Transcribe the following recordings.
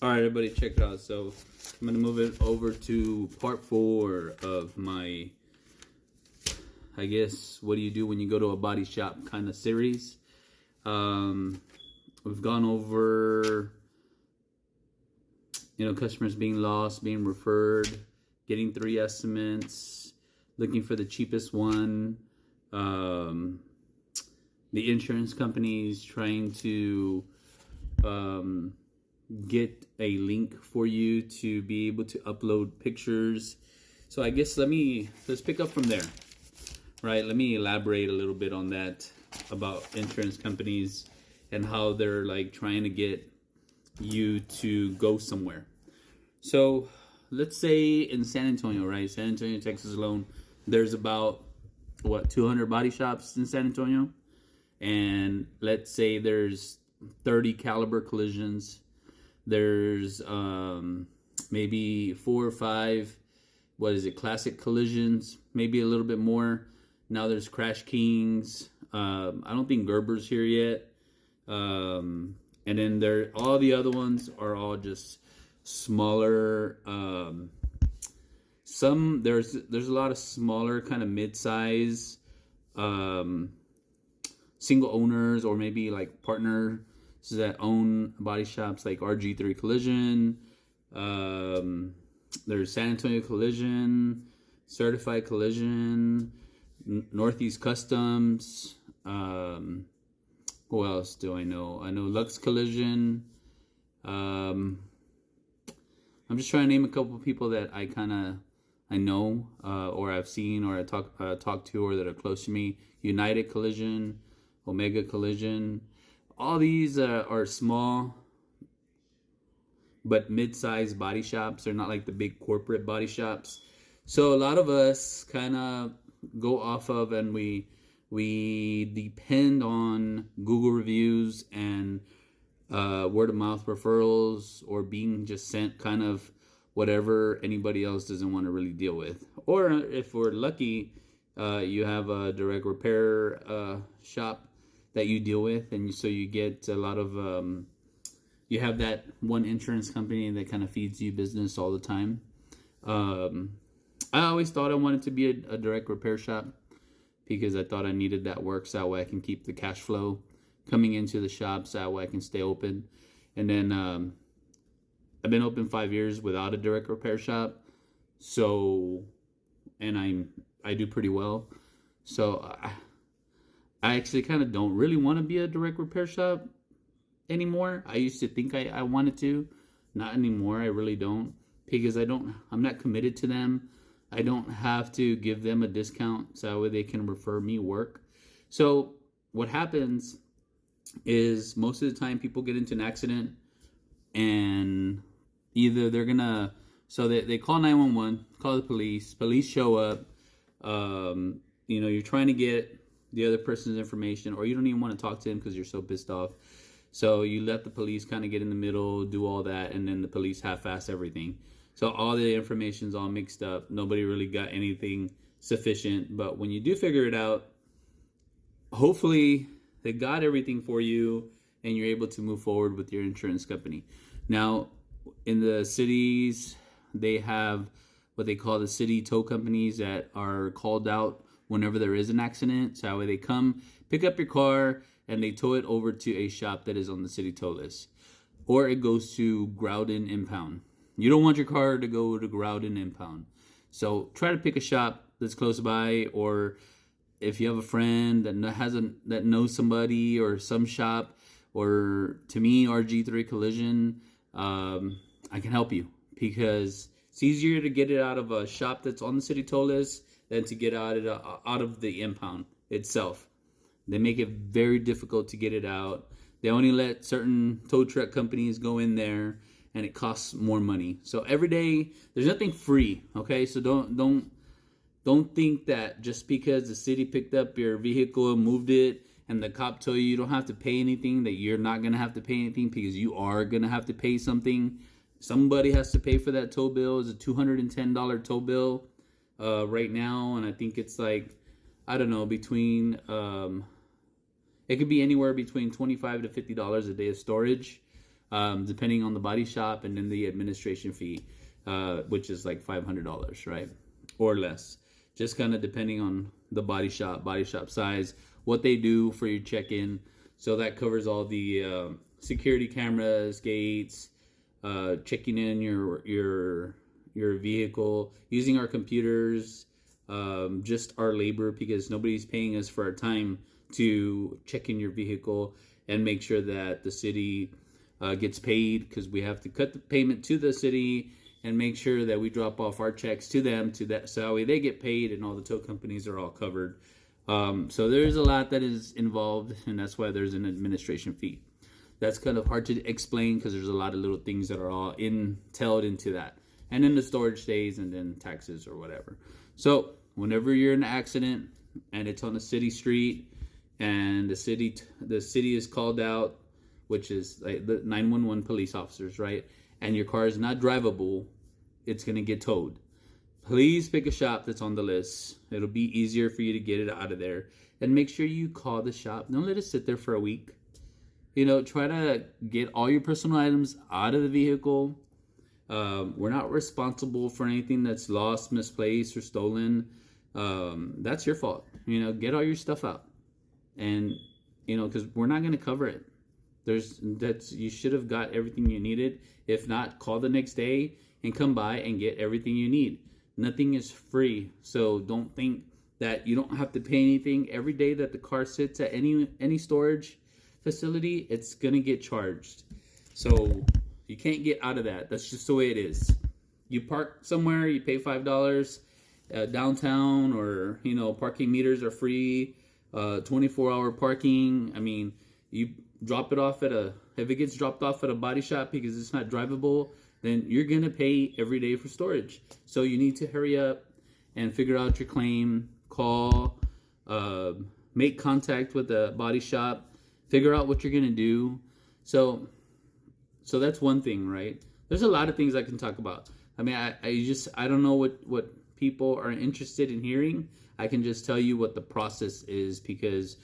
All right, everybody, check it out. So I'm gonna move it over to part 4 of my, I guess, what do you do when you go to a body shop kind of series. We've gone over, customers being lost, being referred, getting 3 estimates, looking for the cheapest one, the insurance companies trying to get a link for you to be able to upload pictures. So I guess let's pick up from there, right? Let me elaborate a little bit on that about insurance companies and how they're like trying to get you to go somewhere. So let's say in San Antonio, right? San Antonio, Texas alone, there's about 200 body shops in San Antonio, and let's say there's 30 caliber collisions. There's maybe 4 or 5 classic collisions, maybe a little bit more. Now there's Crash Kings. I don't think Gerber's here yet. And then all the other ones are all just smaller. There's a lot of smaller kind of mid-size single owners, or maybe like partners that own body shops, like RG3 Collision. There's San Antonio Collision, Certified Collision, Northeast Customs. Who else do I know? I know Lux Collision. I'm just trying to name a couple of people that I know, or I've seen, or I talk to, or that are close to me. United Collision, Omega Collision. All these are small but mid-sized body shops. They're not like the big corporate body shops. So a lot of us kind of go off of, and we depend on Google reviews and word of mouth referrals, or being just sent kind of whatever anybody else doesn't want to really deal with. Or if we're lucky, you have a direct repair shop that you deal with, and so you get a lot of you have that one insurance company that kind of feeds you business all the time. I always thought I wanted to be a direct repair shop, because I thought I needed that work, so that way I can keep the cash flow coming into the shop, so that way I can stay open. And then I've been open 5 years without a direct repair shop, so, and I do pretty well. So I actually kind of don't really want to be a direct repair shop anymore. I used to think I wanted to. Not anymore. I really don't, because I'm not committed to them. I don't have to give them a discount, so that way they can refer me work. So what happens is, most of the time people get into an accident, and either they're gonna, so they call 911, call the police show up. You're trying to get the other person's information, or you don't even want to talk to them because you're so pissed off. So you let the police kind of get in the middle, do all that, and then the police half-ass everything. So all the information's all mixed up. Nobody really got anything sufficient. But when you do figure it out, hopefully they got everything for you, and you're able to move forward with your insurance company. Now, in the cities, they have what they call the city tow companies that are called out whenever there is an accident. So that way they come, pick up your car, and they tow it over to a shop that is on the city tow list. Or it goes to Groudon Impound. You don't want your car to go to Groudon Impound. So try to pick a shop that's close by, or if you have a friend that knows somebody, or some shop, or to me, RG3 Collision, I can help you, because it's easier to get it out of a shop that's on the city toll list than to get out of the impound itself. They make it very difficult to get it out. They only let certain tow truck companies go in there, and it costs more money. So every day, there's nothing free, okay? So don't think that just because the city picked up your vehicle and moved it, and the cop told you don't have to pay anything, that you're not gonna have to pay anything, because you are gonna have to pay something. Somebody has to pay for that tow bill. It's a $210 tow bill right now, and I think it's like, I don't know, between it could be anywhere between $25 to $50 a day of storage. depending on the body shop, and then the administration fee, which is like $500, right, or less, just kind of depending on the body shop size, what they do for your check-in. So that covers all the security cameras, gates, checking in your vehicle, using our computers, just our labor, because nobody's paying us for our time to check in your vehicle and make sure that the city gets paid, because we have to cut the payment to the city and make sure that we drop off our checks to them, so that way they get paid and all the tow companies are all covered. So there's a lot that is involved, and that's why there's an administration fee. That's kind of hard to explain because there's a lot of little things that are all entailed into that. And then the storage days, and then taxes or whatever. So whenever you're in an accident and it's on a city street and the city is called out, which is like the 911 police officers, right? And your car is not drivable, it's going to get towed. Please pick a shop that's on the list. It'll be easier for you to get it out of there. And make sure you call the shop. Don't let it sit there for a week. Try to get all your personal items out of the vehicle. We're not responsible for anything that's lost, misplaced, or stolen. That's your fault. Get all your stuff out. And, because we're not going to cover it. You should have got everything you needed. If not, call the next day and come by and get everything you need. Nothing is free. So don't think that you don't have to pay anything. Every day that the car sits at any storage facility, it's gonna get charged. So you can't get out of that. That's just the way it is. You park somewhere, you pay $5 downtown, or parking meters are free, 24-hour parking. I mean, you drop it off if it gets dropped off at a body shop because it's not drivable, then you're gonna pay every day for storage. So you need to hurry up and figure out your claim, call, make contact with the body shop, figure out what you're gonna do. So that's one thing, right? There's a lot of things I can talk about. I mean, I don't know what people are interested in hearing. I can just tell you what the process is, because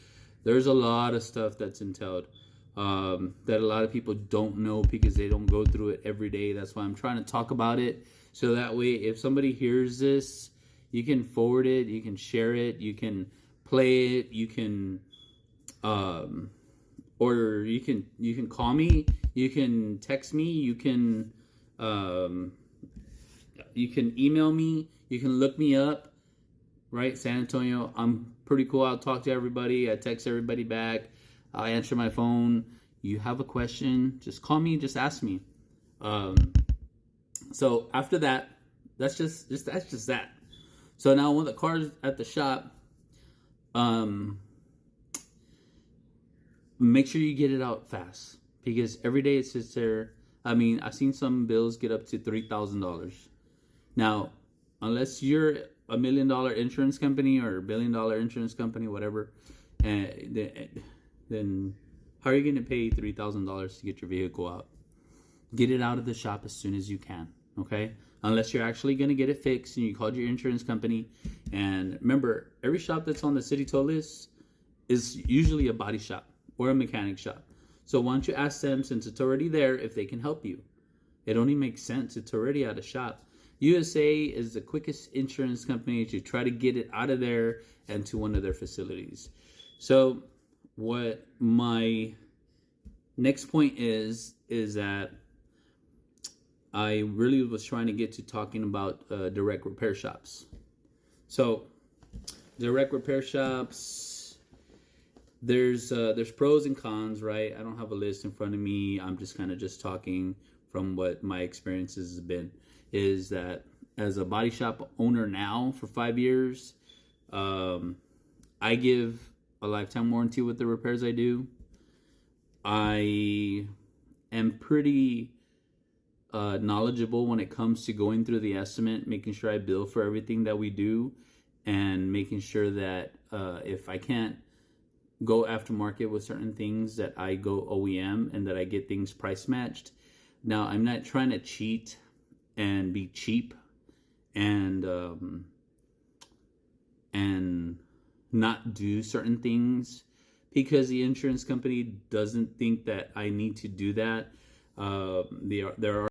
there's a lot of stuff that's entailed that a lot of people don't know because they don't go through it every day. That's why I'm trying to talk about it, so that way if somebody hears this, you can forward it, you can share it, you can play it, you can or you can call me, you can text me, you can email me, you can look me up, right? San Antonio, I'm pretty cool. I'll talk to everybody, I text everybody back, I'll answer my phone. You have a question, just call me, just ask me. So after that, that's just that. So now when the car's at the shop, make sure you get it out fast, because every day it sits there. I mean, I've seen some bills get up to $3,000. Now, unless you're a $1 million insurance company or $1 billion insurance company, whatever, then how are you going to pay $3,000 to get your vehicle out? Get it out of the shop as soon as you can, okay? Unless you're actually going to get it fixed and you called your insurance company. And remember, every shop that's on the city toll list is usually a body shop or a mechanic shop. So why don't you ask them, since it's already there, if they can help you? It only makes sense. It's already at a shop. USA is the quickest insurance company to try to get it out of there and to one of their facilities. So what my next point is that I really was trying to get to talking about direct repair shops. So direct repair shops, there's pros and cons, right? I don't have a list in front of me. I'm just kind of just talking from what my experiences have been. Is that as a body shop owner now for 5 years, I give a lifetime warranty with the repairs I do. I am pretty knowledgeable when it comes to going through the estimate, making sure I bill for everything that we do, and making sure that if I can't go aftermarket with certain things, that I go OEM and that I get things price matched. Now, I'm not trying to cheat and be cheap and not do certain things because the insurance company doesn't think that I need to do that. There are